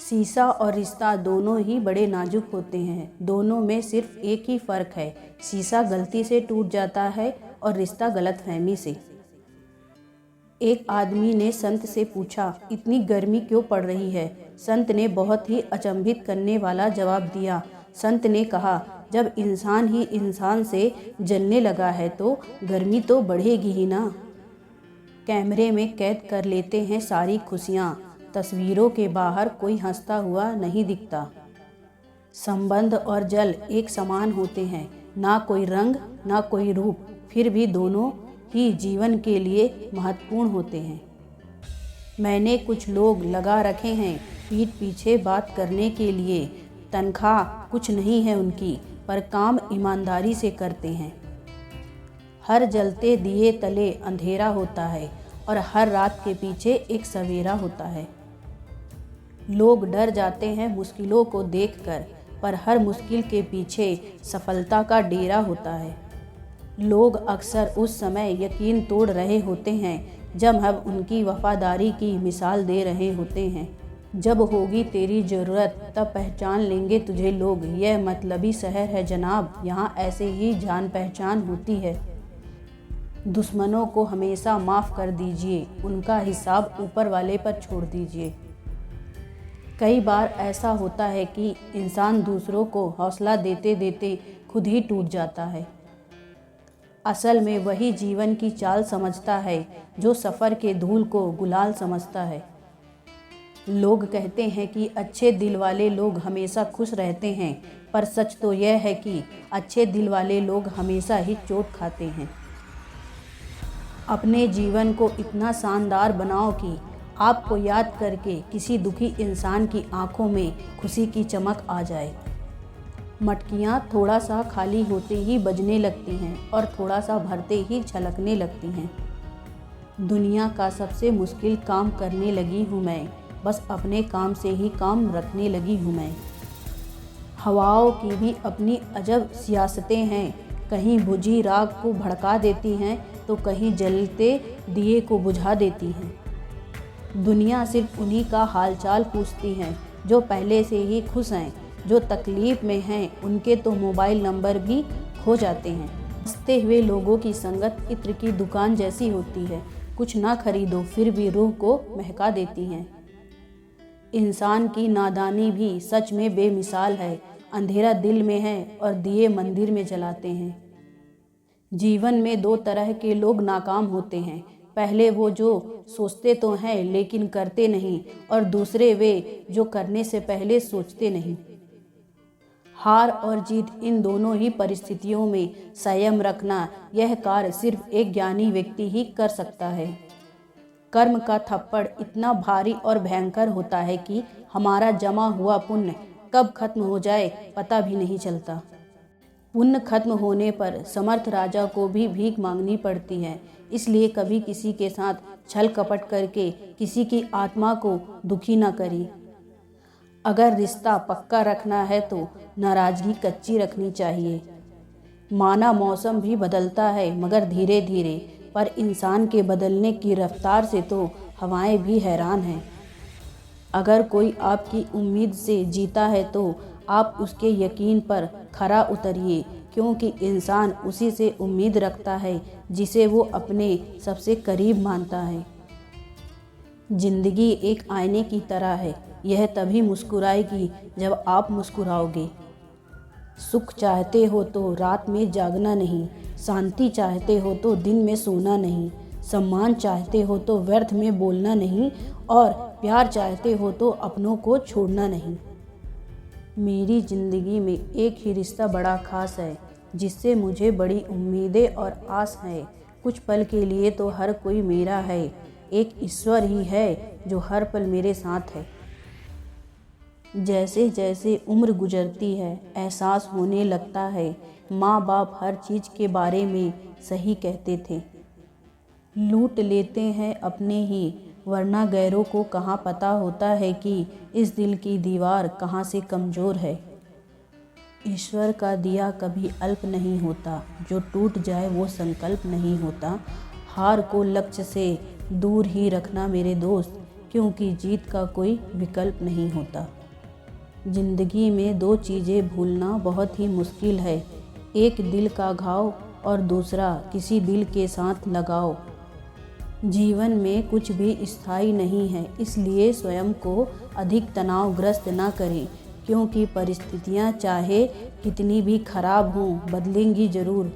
शीशा और रिश्ता दोनों ही बड़े नाजुक होते हैं। दोनों में सिर्फ एक ही फ़र्क है, शीशा गलती से टूट जाता है और रिश्ता गलतफहमी से। एक आदमी ने संत से पूछा, इतनी गर्मी क्यों पड़ रही है? संत ने बहुत ही अचंभित करने वाला जवाब दिया। संत ने कहा, जब इंसान ही इंसान से जलने लगा है तो गर्मी तो बढ़ेगी ही ना। कैमरे में कैद कर लेते हैं सारी खुशियाँ, तस्वीरों के बाहर कोई हंसता हुआ नहीं दिखता। संबंध और जल एक समान होते हैं, ना कोई रंग ना कोई रूप, फिर भी दोनों ही जीवन के लिए महत्वपूर्ण होते हैं। मैंने कुछ लोग लगा रखे हैं पीठ पीछे बात करने के लिए। तनख्वाह कुछ नहीं है उनकी, पर काम ईमानदारी से करते हैं। हर जलते दिए तले अंधेरा होता है और हर रात के पीछे एक सवेरा होता है। लोग डर जाते हैं मुश्किलों को देखकर, पर हर मुश्किल के पीछे सफलता का डेरा होता है। लोग अक्सर उस समय यकीन तोड़ रहे होते हैं जब हम उनकी वफादारी की मिसाल दे रहे होते हैं। जब होगी तेरी ज़रूरत तब पहचान लेंगे तुझे लोग, यह मतलबी शहर है जनाब, यहाँ ऐसे ही जान पहचान होती है। दुश्मनों को हमेशा माफ़ कर दीजिए, उनका हिसाब ऊपर वाले पर छोड़ दीजिए। कई बार ऐसा होता है कि इंसान दूसरों को हौसला देते देते खुद ही टूट जाता है। असल में वही जीवन की चाल समझता है जो सफ़र के धूल को गुलाल समझता है। लोग कहते हैं कि अच्छे दिल वाले लोग हमेशा खुश रहते हैं, पर सच तो यह है कि अच्छे दिल वाले लोग हमेशा ही चोट खाते हैं। अपने जीवन को इतना शानदार बनाओ कि आपको याद करके किसी दुखी इंसान की आंखों में खुशी की चमक आ जाए। मटकियाँ थोड़ा सा खाली होते ही बजने लगती हैं और थोड़ा सा भरते ही छलकने लगती हैं। दुनिया का सबसे मुश्किल काम करने लगी हूँ मैं, बस अपने काम से ही काम रखने लगी हूँ मैं। हवाओं की भी अपनी अजब सियासतें हैं, कहीं बुझी राख को भड़का देती हैं तो कहीं जलते दिए को बुझा देती हैं। दुनिया सिर्फ उन्हीं का हालचाल पूछती है जो पहले से ही खुश हैं। जो तकलीफ़ में हैं उनके तो मोबाइल नंबर भी खो जाते हैं। हंसते हुए लोगों की संगत इत्र की दुकान जैसी होती है, कुछ ना खरीदो फिर भी रूह को महका देती हैं। इंसान की नादानी भी सच में बेमिसाल है, अंधेरा दिल में है और दिए मंदिर में जलाते हैं। जीवन में दो तरह के लोग नाकाम होते हैं, पहले वो जो सोचते तो हैं लेकिन करते नहीं, और दूसरे वे जो करने से पहले सोचते नहीं। हार और जीत इन दोनों ही परिस्थितियों में संयम रखना, यह कार्य सिर्फ एक ज्ञानी व्यक्ति ही कर सकता है। कर्म का थप्पड़ इतना भारी और भयंकर होता है कि हमारा जमा हुआ पुण्य कब खत्म हो जाए पता भी नहीं चलता। पुण्य खत्म होने पर समर्थ राजा को भी भीख मांगनी पड़ती है, इसलिए कभी किसी के साथ छल कपट करके किसी की आत्मा को दुखी न करी। अगर रिश्ता पक्का रखना है तो नाराज़गी कच्ची रखनी चाहिए। माना मौसम भी बदलता है मगर धीरे धीरे, पर इंसान के बदलने की रफ्तार से तो हवाएं भी हैरान हैं। अगर कोई आपकी उम्मीद से जीता है तो आप उसके यकीन पर खरा उतरिए, क्योंकि इंसान उसी से उम्मीद रखता है जिसे वो अपने सबसे करीब मानता है। जिंदगी एक आईने की तरह है, यह तभी मुस्कुराएगी जब आप मुस्कुराओगे। सुख चाहते हो तो रात में जागना नहीं, शांति चाहते हो तो दिन में सोना नहीं, सम्मान चाहते हो तो व्यर्थ में बोलना नहीं, और प्यार चाहते हो तो अपनों को छोड़ना नहीं। मेरी ज़िंदगी में एक ही रिश्ता बड़ा ख़ास है जिससे मुझे बड़ी उम्मीदें और आस है। कुछ पल के लिए तो हर कोई मेरा है, एक ईश्वर ही है जो हर पल मेरे साथ है। जैसे जैसे उम्र गुजरती है एहसास होने लगता है, माँ बाप हर चीज़ के बारे में सही कहते थे। लूट लेते हैं अपने ही, वरना गैरों को कहाँ पता होता है कि इस दिल की दीवार कहाँ से कमज़ोर है। ईश्वर का दिया कभी अल्प नहीं होता, जो टूट जाए वो संकल्प नहीं होता। हार को लक्ष्य से दूर ही रखना मेरे दोस्त, क्योंकि जीत का कोई विकल्प नहीं होता। जिंदगी में दो चीज़ें भूलना बहुत ही मुश्किल है, एक दिल का घाव और दूसरा किसी दिल के साथ लगाव। जीवन में कुछ भी स्थायी नहीं है, इसलिए स्वयं को अधिक तनावग्रस्त न करें, क्योंकि परिस्थितियां चाहे कितनी भी खराब हों बदलेंगी ज़रूर।